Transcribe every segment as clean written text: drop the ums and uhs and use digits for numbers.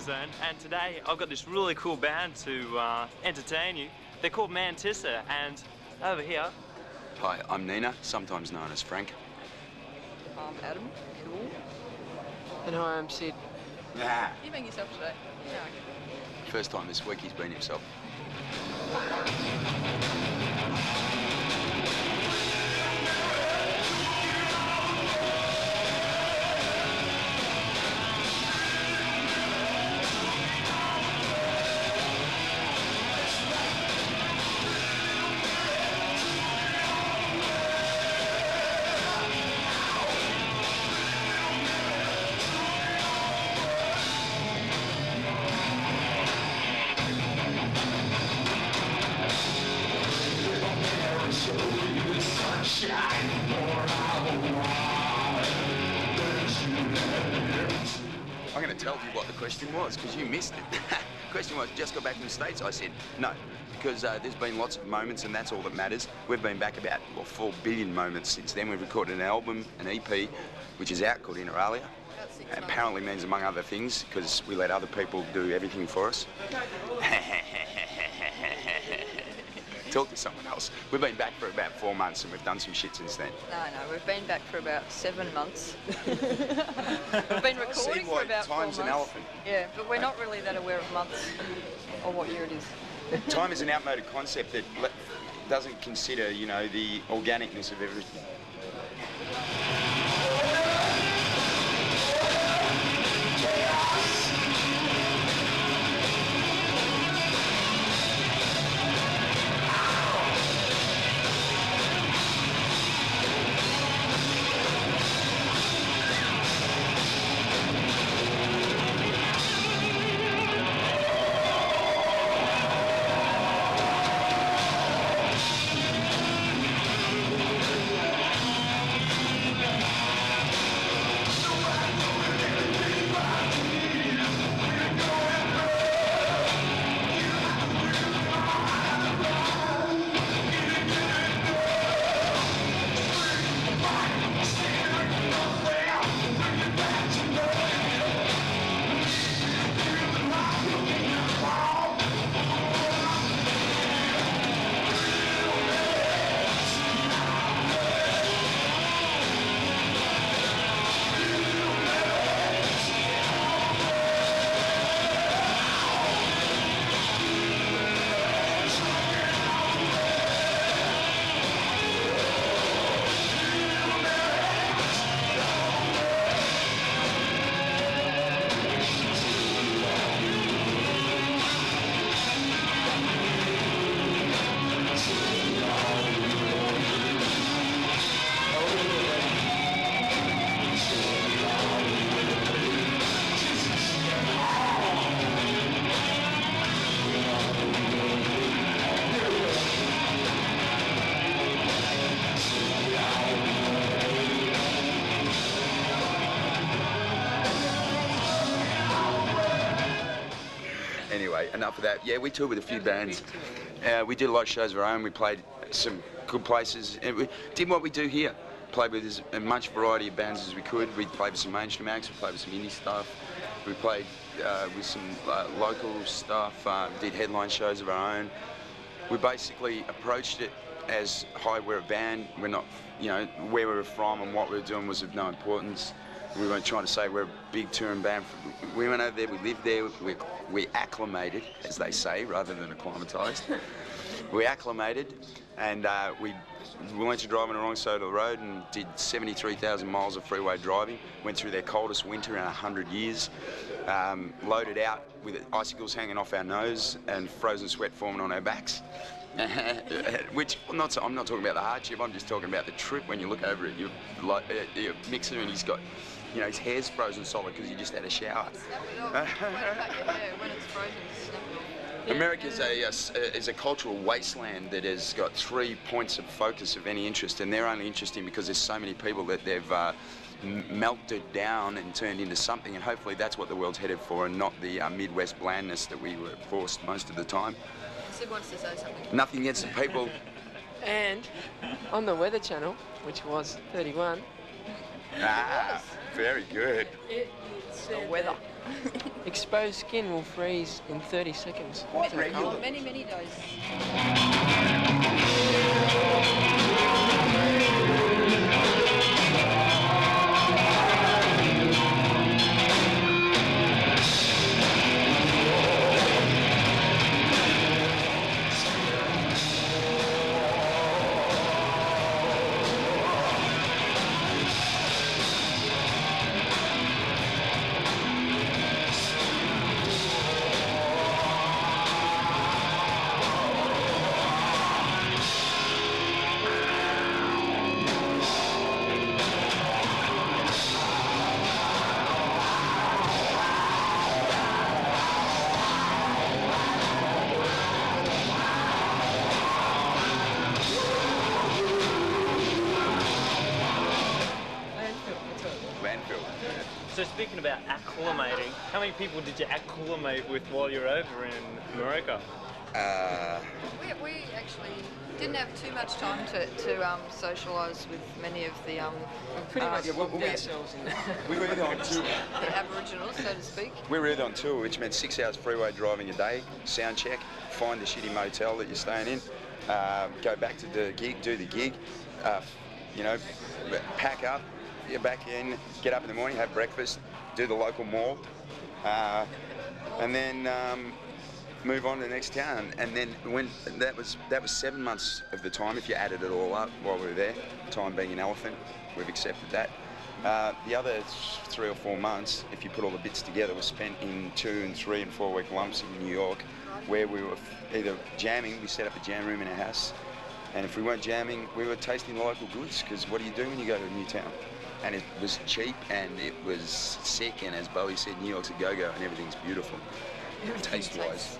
warZone, and today I've got this really cool band to entertain you. They're called Mantissa, and over here... Hi, I'm Nina, sometimes known as Frank. I'm Adam. Cool. And hi, I'm Sid. Nah. You being yourself today? No. First time this week he's been himself. I'm going to tell you what the question was, because you missed it. The question was, just got back from the States? I said, no, because there's been lots of moments and that's all that matters. We've been back about 4 billion moments since then. We've recorded an album, an EP, which is out, called Inter Alia. Apparently means, among other things, because we let other people do everything for us. Talk to someone else. We've been back for about 4 months and we've done some shit since then. No, we've been back for about 7 months. We've been recording for about 4 months. Time's an elephant. Yeah, but we're not really that aware of months or what year it is. Time is an outmoded concept that doesn't consider, you know, the organicness of everything. Anyway, enough of that. Yeah, we toured with a few bands. We did a lot of shows of our own. We played some good places. And we did what we do here. Played with as much variety of bands as we could. We played with some mainstream acts. We played with some indie stuff. We played with some local stuff. Did headline shows of our own. We basically approached it as, hi, we're a band. We're not, you know, where we were from and what we were doing was of no importance. We weren't trying to say we're a big touring band. We went over there, we lived there, we acclimated, as they say, rather than acclimatised. We acclimated, and we went to drive on the wrong side of the road and did 73,000 miles of freeway driving. Went through their coldest winter in 100 years. Loaded out with icicles hanging off our nose and frozen sweat forming on our backs. Which, I'm not talking about the hardship, I'm just talking about the trip when you look over at your mixer and he's got, you know, his hair's frozen solid because he just had a shower. When it's frozen, snap it off. America is a cultural wasteland that has got 3 points of focus of any interest, and they're only interesting because there's so many people that they've melted down and turned into something, and hopefully that's what the world's headed for, and not the Midwest blandness that we were forced most of the time. Sid wants to say something. Nothing against the people. And on the Weather Channel, which was 31, Ah, very good. The weather. Exposed skin will freeze in 30 seconds. Quite regular. Many, many days. Landfill. So speaking about acclimating, how many people did you acclimate with while you're over in America? We actually didn't have too much time to socialise with many of the Pretty much yeah, well, locked we- ourselves in there. We were either on tour. the Aboriginals, so to speak. We were either on tour, which meant 6 hours freeway driving a day, sound check, find a shitty motel that you're staying in, go back to the gig, do the gig, you know, pack up, get back in, get up in the morning, have breakfast, do the local mall, and then move on to the next town. And then when that was 7 months of the time, if you added it all up while we were there, time being an elephant, we've accepted that. The other 3 or 4 months, if you put all the bits together, was spent in 2 and 3 and 4 week lumps in New York, where we were either jamming, we set up a jam room in our house, and if we weren't jamming, we were tasting the local goods, because what do you do when you go to a new town? And it was cheap and it was sick, and as Bowie said, New York's a go-go and everything's beautiful, taste-wise.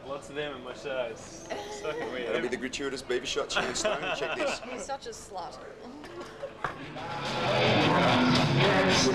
Lots of them in my shows. It's fucking That'll weird. be the gratuitous beaver shot, Sharon Stone. Check this. He's such a slut. Yes,